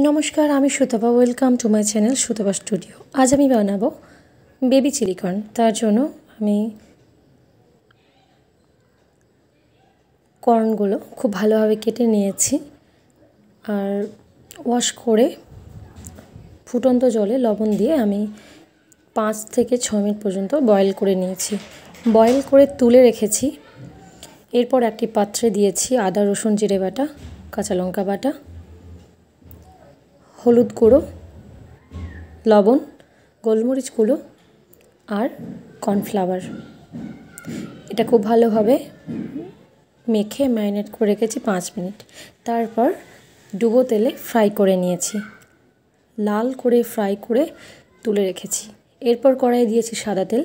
নমস্কার, আমি Sutapa. Welcome to my channel Sutapa studio. আজ আমি বানাবো বেবি চিলি কর্ন। তার জন্য আমি কর্নগুলো খুব ভালোভাবে কেটে নিয়েছি আর ওয়াশ করে ফুটন্ত জলে লবণ দিয়ে আমি 5 থেকে 6 মিনিট পর্যন্ত বয়েল করে নিয়েছি। বয়েল করে তুলে রেখেছি। এরপর একটি পাত্রে দিয়েছি আদা, রসুন, জিরে বাটা, কাঁচা লঙ্কা বাটা, হলুদ গুঁড়ো, লবণ, গোলমরিচ গুঁড়ো আর কর্নফ্লাওয়ার। এটা খুব ভালোভাবে মেখে ম্যারিনেট করে রেখেছি 5 মিনিট। তারপর ডুবো তেলে ফ্রাই করে নিয়েছি, লাল করে ফ্রাই করে তুলে রেখেছি। এরপর কড়াইয়ে দিয়েছি সাদা তেল,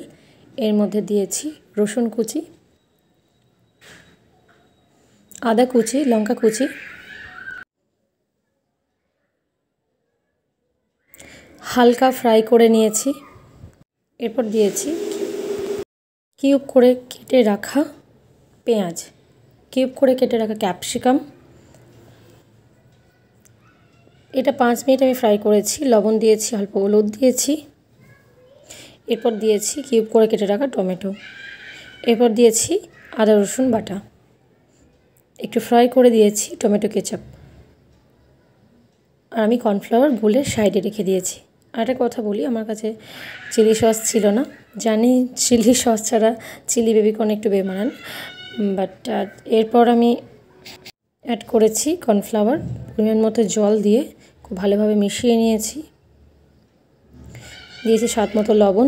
এর মধ্যে দিয়েছি রসুন কুচি, আদা কুচি, লঙ্কা কুচি, হালকা ফ্রাই করে নিয়েছি। এরপর দিয়েছি কিউব করে কেটে রাখা পেঁয়াজ, কিউব করে কেটে রাখা ক্যাপসিকাম। এটা 5 মিনিট আমি ফ্রাই করেছি। লবণ দিয়েছি, অল্প হলুদ দিয়েছি। এরপর দিয়েছি কিউব করে কেটে রাখা টমেটো। এরপর দিয়েছি আদা রসুন বাটা। একটু ফ্রাই করে দিয়েছি টমেটো কেচাপ। আর আমি কর্নফ্লাওয়ার গুলে সাইডে রেখে দিয়েছি। আর একটা কথা বলি, আমার কাছে চিলি সস ছিল না। জানি চিলি সস ছাড়া চিলি বেবিকর্ন একটু বেমানান, বাট এরপর আমি অ্যাড করেছি কর্নফ্লাওয়ার। পরিমাণ মতো জল দিয়ে খুব ভালোভাবে মিশিয়ে নিয়েছি। দিয়েছি স্বাদ মতো লবণ,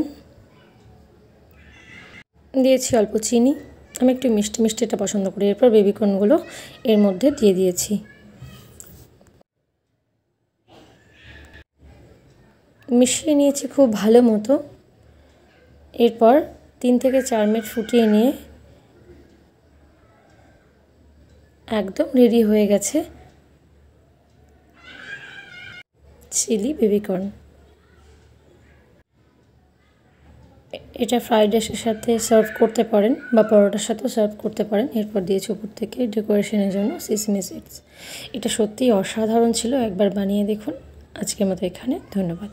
দিয়েছি অল্প চিনি। আমি একটু মিষ্টি মিষ্টি এটা পছন্দ করি। এরপর বেবিকর্নগুলো এর মধ্যে দিয়ে দিয়েছি। মিশিয়ে নিয়েছি খুব ভালো মতো। এরপর 3 থেকে 4 মিনিট ফুটিয়ে নিয়ে একদম রেডি হয়ে গেছে চিলি বেবিকর্ন। এটা ফ্রাইড রাইসের সাথে সার্ভ করতে পারেন বা পরোটার সাথেও সার্ভ করতে পারেন। এরপর দিয়েছি উপর থেকে ডেকোরেশনের জন্য সিসমি সিডস। এটা সত্যিই অসাধারণ ছিল। একবার বানিয়ে দেখুন। আজকের মতো এখানে, ধন্যবাদ।